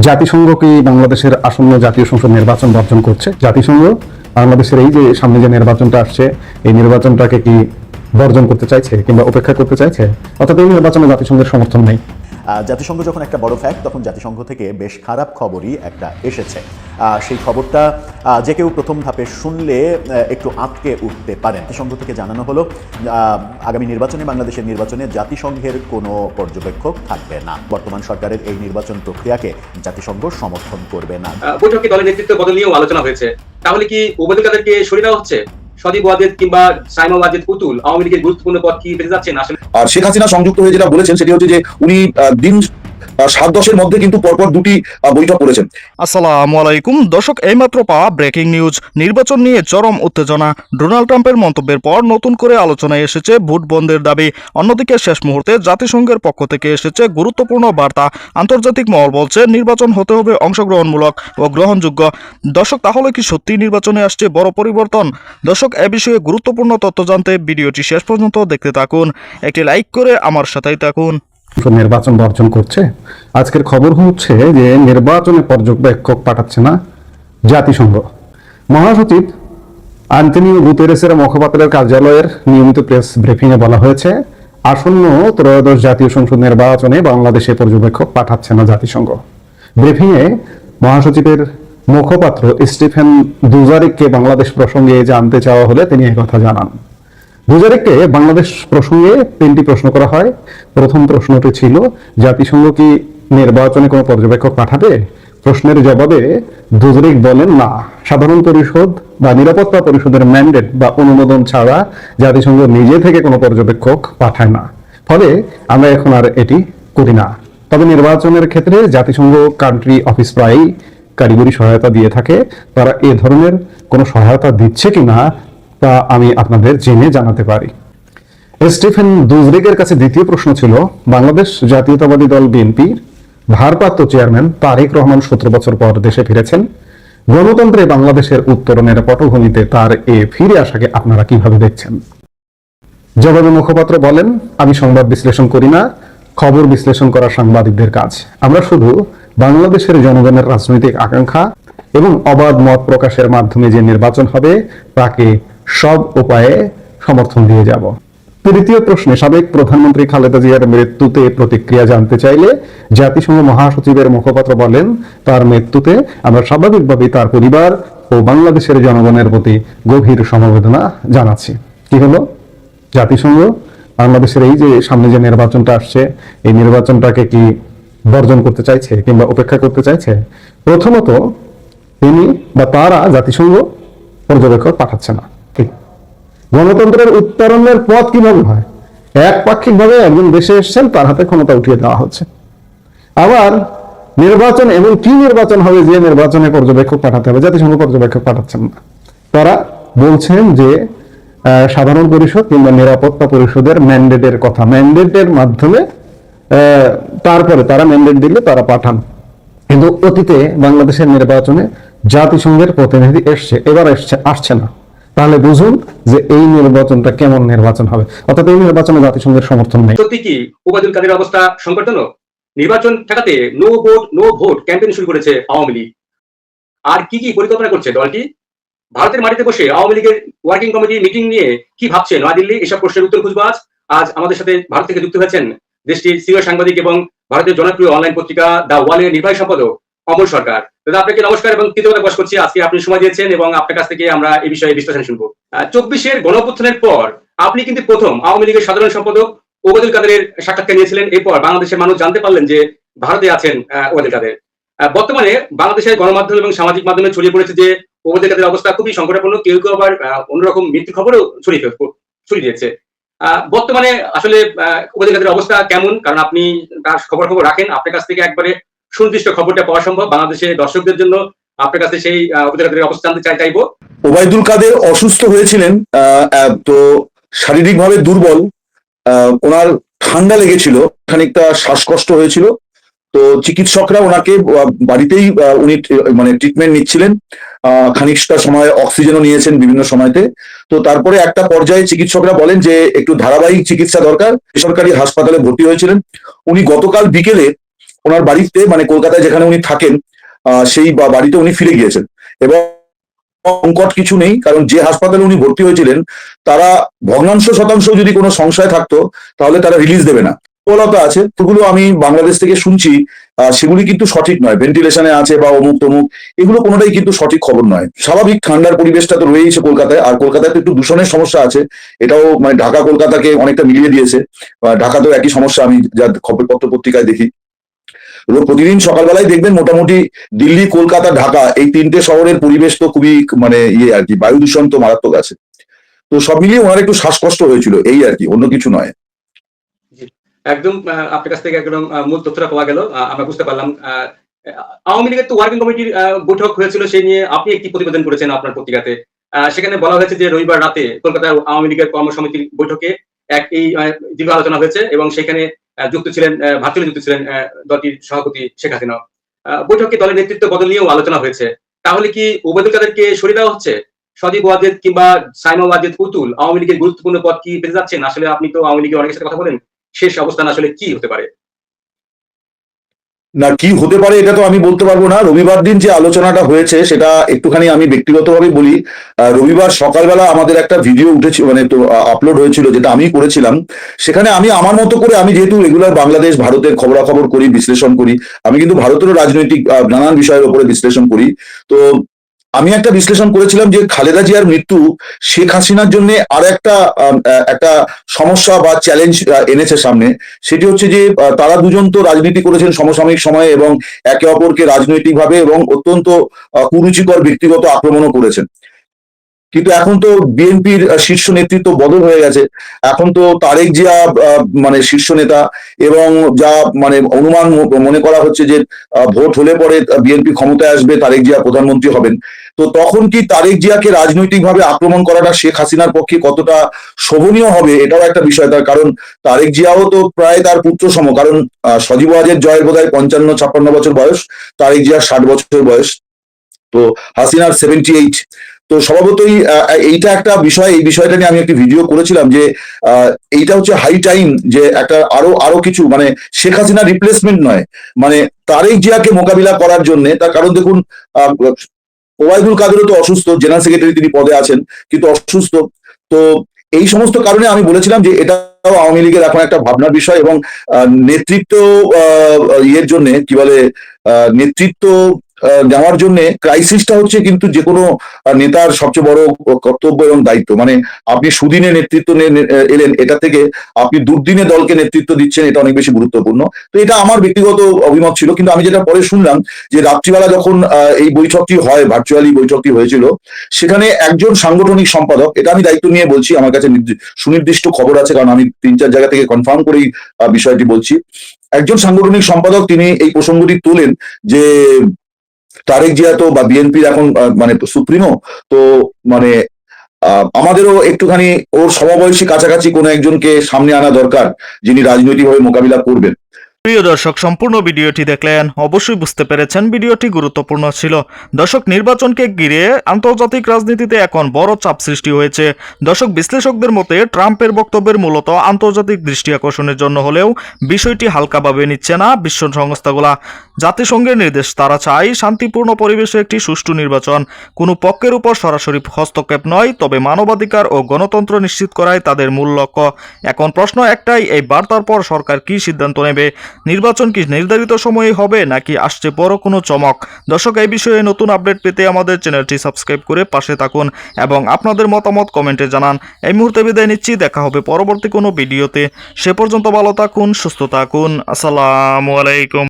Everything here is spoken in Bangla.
জাতিসংঘ কি বাংলাদেশের আসন্ন জাতীয় সংসদ নির্বাচন বর্জন করছে? জাতিসংঘ বাংলাদেশের এই যে সামনে যে নির্বাচনটা আসছে, এই নির্বাচনটাকে কি বর্জন করতে চাইছে কিংবা উপেক্ষা করতে চাইছে? অর্থাৎ এই নির্বাচনে জাতিসংঘের সমর্থন নেই। জাতিসংঘ যখন একটা বড় ফ্যাক্ট, তখন জাতিসংঘ থেকে বেশ খারাপ খবরই একটা এসেছে। সেই খবরটা যে কেউ প্রথম ধাপে শুনলে একটু আঁতকে উঠতে পারেন। জাতিসংঘ থেকে জানানো হলো আগামী নির্বাচনে, বাংলাদেশের নির্বাচনে জাতিসংঘের কোনো পর্যবেক্ষক থাকবে না। বর্তমান সরকারের এই নির্বাচন প্রক্রিয়াকে জাতিসংঘ সমর্থন করবে না। বৈঠকে দলের নেতৃত্ব বদল নিয়েও আলোচনা হয়েছে। তাহলে কি ওবায়দুল কাদেরকে সরিয়ে দেওয়া হচ্ছে? সজীব ওয়াজেদ কিংবা সাইমা ওয়াজেদ পুতুল আওয়ামী লীগের গুরুত্বপূর্ণ পদ কি পেতে যাচ্ছেন? আসলে আর শেখ হাসিনা সংযুক্ত হয়ে যেটা বলেছেন সেটি হচ্ছে যে উনি দিন 7-10-এর মধ্যে কিন্তু পরপর দুটি বৈঠক করেছেন। আসসালামু আলাইকুম দর্শক, এইমাত্র পাওয়া ব্রেকিং নিউজ। নির্বাচন নিয়ে চরম উত্তেজনা। ডোনাল্ড ট্রাম্পের মন্তব্যের পর নতুন করে আলোচনায় এসেছে ভোট বন্ধের দাবি। অন্যদিকে শেষ মুহূর্তে জাতিসংঘের পক্ষ থেকে এসেছে গুরুত্বপূর্ণ বার্তা। আন্তর্জাতিক মহল বলছে নির্বাচন হতে হবে অংশগ্রহণমূলক ও গ্রহণযোগ্য। দর্শক, তাহলে কি সত্যি নির্বাচনে আসছে বড় পরিবর্তন? দর্শক, এ বিষয়ে গুরুত্বপূর্ণ তথ্য জানতে ভিডিওটি শেষ পর্যন্ত দেখতে থাকুন। একটি লাইক করে আমার সাথেই থাকুন। নির্বাচন বর্জন করছে। আজকের খবর হচ্ছে যে নির্বাচনে পর্যবেক্ষক পাঠাচ্ছে না জাতিসংঘ। মহাসচিব আন্তোনিও গুতেরেসের মুখপাত্রের কার্যালয়ের নিয়মিত প্রেস ব্রিফিংয়ে বলা হয়েছে, আসন্ন ত্রয়োদশ জাতীয় সংসদ নির্বাচনে বাংলাদেশে পর্যবেক্ষক পাঠাচ্ছে না জাতিসংঘ। ব্রিফিংয়ে মহাসচিবের মুখপাত্র স্টিফেন দুজারিককে বাংলাদেশ প্রসঙ্গে জানতে চাওয়া হলে তিনি একথা জানান। দুজারিককে বাংলাদেশ প্রসঙ্গে 3টি প্রশ্ন করা হয়। প্রথম প্রশ্নটি ছিল, জাতিসংঘ কি নির্বাচনে কোনো পর্যবেক্ষক পাঠাবে? প্রশ্নের জবাবে দুজারিক বলেন, না, সাধারণ পরিষদ বা নিরাপত্তা পরিষদের ম্যান্ডেট বা অনুমোদন ছাড়া জাতিসংঘ নিজে থেকে কোনো পর্যবেক্ষক পাঠায় না। ফলে আমরা এখন আর এটি করি না। তবে নির্বাচনের ক্ষেত্রে জাতিসংঘ কান্ট্রি অফিস প্রায়ই কারিগরি সহায়তা দিয়ে থাকে। তারা এ ধরনের কোনো সহায়তা দিচ্ছে কিনা তা আমি আপনাদের জেনে জানাতে পারি। স্টিফেন দুজরিকের কাছে দ্বিতীয় প্রশ্ন ছিল, বাংলাদেশ জাতীয়তাবাদী দল বিএনপির ভারপ্রাপ্ত চেয়ারম্যান তারেক রহমান 17 বছর পর দেশে ফিরেছেন। গণতন্ত্রে বাংলাদেশের উত্তরণের পটভূমিতে তার এ ফিরে আসাকে আপনারা কিভাবে দেখছেন? জবাবে মুখপাত্র বলেন, আমি সংবাদ বিশ্লেষণ করি না, খবর বিশ্লেষণ করা সাংবাদিকদের কাজ। আমরা শুধু বাংলাদেশের জনগণের রাজনৈতিক আকাঙ্ক্ষা এবং অবাধ মত প্রকাশের মাধ্যমে যে নির্বাচন হবে তাকে সব উপায়ে সমর্থন দিয়ে যাব। তৃতীয় প্রশ্নে সাবেক প্রধানমন্ত্রী খালেদা জিয়ার মৃত্যুতে প্রতিক্রিয়া জানতে চাইলে জাতিসংঘ মহাসচিবের মুখপাত্র বলেন, তার মৃত্যুতে আমরা স্বাভাবিকভাবেই তার পরিবার ও বাংলাদেশের জনগণের প্রতি গভীর সমবেদনা জানাচ্ছি। কি হলো? জাতিসংঘ বাংলাদেশের এই যে সামনে যে নির্বাচনটা আসছে, এই নির্বাচনটাকে কি বর্জন করতে চাইছে কিংবা উপেক্ষা করতে চাইছে? প্রথমত তিনি বা তারা জাতিসংঘ পর্যবেক্ষক পাঠাচ্ছে না। গণতন্ত্রের উত্তরণের পথ কিভাবে হয়? একপাক্ষিকভাবে একজন দেশে এসেছেন, তার হাতে ক্ষমতা উঠিয়ে দেওয়া হচ্ছে। আবার নির্বাচন, এমন কি নির্বাচন হবে যে নির্বাচনে পর্যবেক্ষক পাঠাতে হবে? জাতিসংঘ পর্যবেক্ষক পাঠাচ্ছেন না। তারা বলছেন যে সাধারণ পরিষদ কিংবা নিরাপত্তা পরিষদের ম্যান্ডেটের কথা, ম্যান্ডেটের মাধ্যমে তারপরে তারা ম্যান্ডেট দিলে তারা পাঠান। কিন্তু অতীতে বাংলাদেশের নির্বাচনে জাতিসংঘের প্রতিনিধি এসছে, এবার আসছে না। তাহলে বুঝুন যে এই নির্বাচনটা কেমন নির্বাচন হবে। অর্থাৎ এই নির্বাচনে জাতিসংঘের সমর্থন নেই। সত্যি কি ওবায়দুল কাদের অবস্থা সংকটজনক? নির্বাচন ঠেকাতে নো ভোট ক্যাম্পেইন শুরু করেছে আওয়ামী লীগ। আর কি কি পরিকল্পনা করছে দলটি? ভারতের মাটিতে বসে আওয়ামী লীগের ওয়ার্কিং কমিটি মিটিং নিয়ে কি ভাবছে নয়াদিল্লি? এসব প্রশ্নের উত্তর খুঁজবো আজ আমাদের সাথে ভারত থেকে যুক্ত হয়েছেন দেশটির সিনিয়র সাংবাদিক এবং ভারতের জনপ্রিয় অনলাইন পত্রিকা দা ওয়ালের নির্বাহী সম্পাদক অমল সরকার। দাদা, আপনাকে নমস্কার এবং কৃতজ্ঞতা প্রকাশ করছি, আজকে আপনি সময় দিয়েছেন এবং আপনার কাছ থেকে আমরা এই বিষয়ে বিশ্লেষণ শুনবো। 24-এর গণঅভ্যুত্থানের পর আপনি কিন্তু প্রথম আওয়ামী লীগের সাধারণ সম্পাদক ওবায়দুল কাদেরের সাক্ষাৎকার নিয়েছিলেন। এরপর বাংলাদেশের মানুষ জানতে পারলেন যে ভারতে আছেন ওবায়দুল কাদের। বর্তমানে বাংলাদেশের গণমাধ্যম এবং সামাজিক মাধ্যমে ছড়িয়ে পড়েছে যে ওবায়দুল কাদের অবস্থা খুবই সংকটাপন্ন, কেউ কেউ আবার অন্যরকম মৃত্যু খবরও ছড়িয়ে দিয়েছে। বর্তমানে আসলে ওবায়দুল কাদের অবস্থা কেমন? কারণ আপনি তার খবর রাখেন, আপনার কাছ থেকে একবারে সুনির্দিষ্ট খবরটা পাওয়া সম্ভব। বাংলাদেশের দর্শকদের জন্য আপনার কাছে সেই ওবায়দুল কাদের অবস্থা জানতে চাইবো। ওবায়দুল কাদের অসুস্থ হয়েছিলেন, তো শারীরিকভাবে দুর্বল, ওনার ঠান্ডা লেগেছিল, খানিকটা শ্বাসকষ্ট হয়েছিল। তো চিকিৎসকরা ওনাকে বাড়িতেই উনি মানে ট্রিটমেন্ট নিচ্ছিলেন, খানিকটা সময় অক্সিজেনও নিয়েছেন বিভিন্ন সময়তে। তো তারপরে একটা পর্যায়ে চিকিৎসকরা বলেন যে একটু ধারাবাহিক চিকিৎসা দরকার, বেসরকারি হাসপাতালে ভর্তি হয়েছিলেন। উনি গতকাল বিকেলে ওনার বাড়িতে মানে কলকাতায় যেখানে উনি থাকেন সেই বাড়িতে উনি ফিরে গিয়েছেন এবং সংকট কিছু নেই, কারণ যে হাসপাতালে উনি ভর্তি হয়েছিলেন তারা ভগ্নাংশ শতাংশ যদি কোনো সংশয় থাকতো তাহলে তারা রিলিজ দেবে না। দুর্বলতা আছে, ওগুলো আমি বাংলাদেশ থেকে শুনছি, সেগুলি কিন্তু সঠিক নয়। ভেন্টিলেশনে আছে বা অমুক তমুক, এগুলো কোনোটাই কিন্তু সঠিক খবর নয়। স্বাভাবিক ঠান্ডার পরিবেশটা তো রয়েছে কলকাতায়, আর কলকাতায় তো একটু দূষণের সমস্যা আছে, এটাও মানে ঢাকা কলকাতাকে অনেকটা মিলিয়ে দিয়েছে। ঢাকাতেও একই সমস্যা আমি যা খবরপত্র পত্রিকায় দেখি। প্রতিদিন সকালবেলায় দেখবেন মোটামুটি দিল্লি, কলকাতা, ঢাকা এই তিনটে শহরের পরিবেশ তো খুবই মানে ইয়ে আর কি, বায়ু দূষণ তো মারাত্মক আছে। তো সব মিলিয়ে ওনার একটু শ্বাসকষ্ট হয়েছিল, এই আর কি, অন্য কিছু নয়। জি, একদম আপনার কাছ থেকে একদম মূল তথ্যটা পাওয়া গেল। আমরা বুঝতে পারলাম আওয়ামী লীগের তো ওয়ার্কিং কমিটির বৈঠক হয়েছিল, সেই নিয়ে আপনি একটি প্রতিবেদন করেছেন আপনার পত্রিকাতে। সেখানে বলা হয়েছে যে রবিবার রাতে কলকাতার আওয়ামী লীগের কর্মসমিতির বৈঠকে এই দীর্ঘ আলোচনা হয়েছে এবং সেখানে যুক্ত ছিলেন, ভার্চুয়ালি যুক্ত ছিলেন দলটির সভাপতি শেখ হাসিনা। বৈঠকে দলের নেতৃত্ব বদল নিয়েও আলোচনা হয়েছে। তাহলে কি ওবায়দুল কাদেরকে সরিয়ে দেওয়া হচ্ছে? সজীব ওয়াজেদ কিংবা সাইমা ওয়াজেদ পুতুল আওয়ামী লীগের গুরুত্বপূর্ণ পদ কি পেতে যাচ্ছেন? আসলে আপনি তো আওয়ামী লীগের অনেকের সাথে কথা বলেন, শেষ অবস্থান আসলে কি হতে পারে? না, কি হতে পারে এটা তো আমি বলতে পারবো না। রবিবার দিন যে আলোচনাটা হয়েছে সেটা একটুখানি আমি ব্যক্তিগতভাবে বলি। রবিবার সকালবেলা আমাদের একটা ভিডিও উঠেছিল, মানে তো আপলোড হয়েছিল, যেটা আমি করেছিলাম। সেখানে আমি আমার মতো করে, আমি যেহেতু রেগুলার বাংলাদেশ ভারতের খবরাখবর করি, বিশ্লেষণ করি, আমি কিন্তু ভারতেরও রাজনৈতিক নানান বিষয়ের উপরে বিশ্লেষণ করি। তো আমি একটা বিশ্লেষণ করেছিলাম যে খালেদা জিয়ার মৃত্যু শেখ হাসিনার জন্য আর একটা সমস্যা বা চ্যালেঞ্জ এনেছে সামনে। সেটি হচ্ছে যে তারা দুজন তো রাজনীতি করেছেন সমসাময়িক সময়ে এবং একে অপরকে রাজনৈতিকভাবে এবং অত্যন্ত কুরুচিকর ব্যক্তিগত আক্রমণও করেছেন। কিন্তু এখন তো বিএনপির শীর্ষ নেতৃত্ব বদল হয়ে গেছে। এখন তো তারেক জিয়া মানে শীর্ষ নেতা, এবং যা মানে অনুমান মনে করা হচ্ছে যে ভোট হলে পরে বিএনপি ক্ষমতায় আসবে, তারেক জিয়া প্রধানমন্ত্রী হবেন। তো তখন কি তারেক জিয়াকে রাজনৈতিকভাবে আক্রমণ করাটা শেখ হাসিনার পক্ষে কতটা শোভনীয় হবে, এটাও একটা বিষয়। তার কারণ তারেক জিয়াও তো প্রায় তার পুত্র সম, কারণ সজীব ওয়াজেদ জয়ের বোধহয় 55-56 বছর বয়স, তারেক জিয়ার 60 বছর বয়স, তো হাসিনার 78। তো স্বভাবতই এইটা একটা বিষয়, এই বিষয়টা নিয়ে আমি একটি ভিডিও করেছিলাম যে এইটা হচ্ছে হাই টাইম যে একটা আরো কিছু, মানে শেখ হাসিনা রিপ্লেসমেন্ট নয়, মানে তারেক জিয়াকে মোকাবিলা করার জন্য। তার কারণ দেখুন, ওবায়দুল কাদেরও তো অসুস্থ, জেনারেল সেক্রেটারি তিনি পদে আছেন কিন্তু অসুস্থ। তো এই সমস্ত কারণে আমি বলেছিলাম যে এটাও আওয়ামী লীগের এখন একটা ভাবনার বিষয়, এবং নেতৃত্ব ইয়ের জন্য কি বলে, নেতৃত্ব নেওয়ার জন্য ক্রাইসিসটা হচ্ছে কিন্তু যে কোনো নেতার সবচেয়ে বড় কর্তব্য এবং দায়িত্ব। মানে আপনি সুদিনে নেতৃত্ব এলেন, এটা থেকে আপনি দুর্দিনে দলকে নেতৃত্ব দিচ্ছেন, এটা অনেক বেশি গুরুত্বপূর্ণ। তো এটা আমার ব্যক্তিগত অভিমত ছিল। কিন্তু আমি যেটা পরে শুনলাম যে রাত্রিবেলা যখন এই বৈঠকটি হয়, ভার্চুয়ালি বৈঠকটি হয়েছিল, সেখানে একজন সাংগঠনিক সম্পাদক, এটা আমি দায়িত্ব নিয়ে বলছি, আমার কাছে সুনির্দিষ্ট খবর আছে, কারণ আমি 3-4 জায়গা থেকে কনফার্ম করেই বিষয়টি বলছি। একজন সাংগঠনিক সম্পাদক তিনি এই প্রসঙ্গটি তোলেন যে তারেক জিয়া তো বা বিএনপির এখন মানে সুপ্রিমো, তো মানে আমাদেরও একটুখানি ওর সমবয়সী কাছাকাছি কোনো একজনকে সামনে আনা দরকার, যিনি রাজনৈতিকভাবে মোকাবিলা করবেন। প্রিয় দর্শক, সম্পূর্ণ ভিডিওটি দেখলেন, অবশ্যই বুঝতে পেরেছেন ভিডিওটি গুরুত্বপূর্ণ ছিল। দর্শক, নির্বাচনকে ঘিরে আন্তর্জাতিক রাজনীতিতে এখন বড় চাপ সৃষ্টি হয়েছে। দর্শক, বিশ্লেষকদের মতে ট্রাম্পের বক্তব্যের মূলত আন্তর্জাতিক দৃষ্টি আকর্ষণের জন্য হলেও বিষয়টি হালকাভাবে নিচ্ছে না বিশ্ব সংস্থাগুলা। জাতিসংঘের নির্দেশ, তারা চায় শান্তিপূর্ণ পরিবেশে একটি সুষ্ঠু নির্বাচন, কোনো পক্ষের উপর সরাসরি হস্তক্ষেপ নয়, তবে মানবাধিকার ও গণতন্ত্র নিশ্চিত করাই তাদের মূল লক্ষ্য। এখন প্রশ্ন একটাই, এই বার্তার পর সরকার কি সিদ্ধান্ত নেবে? নির্বাচন কি নির্ধারিত সময়ে হবে নাকি আসছে বড় কোনো চমক? দর্শক, এই বিষয়ে নতুন আপডেট পেতে আমাদের চ্যানেলটি সাবস্ক্রাইব করে পাশে থাকুন এবং আপনাদের মতামত কমেন্টে জানান। এই মুহূর্তে বিদায় নিচ্ছি, দেখা হবে পরবর্তী কোনো ভিডিওতে। সে পর্যন্ত ভালো থাকুন, সুস্থ থাকুন। আসসালামু আলাইকুম।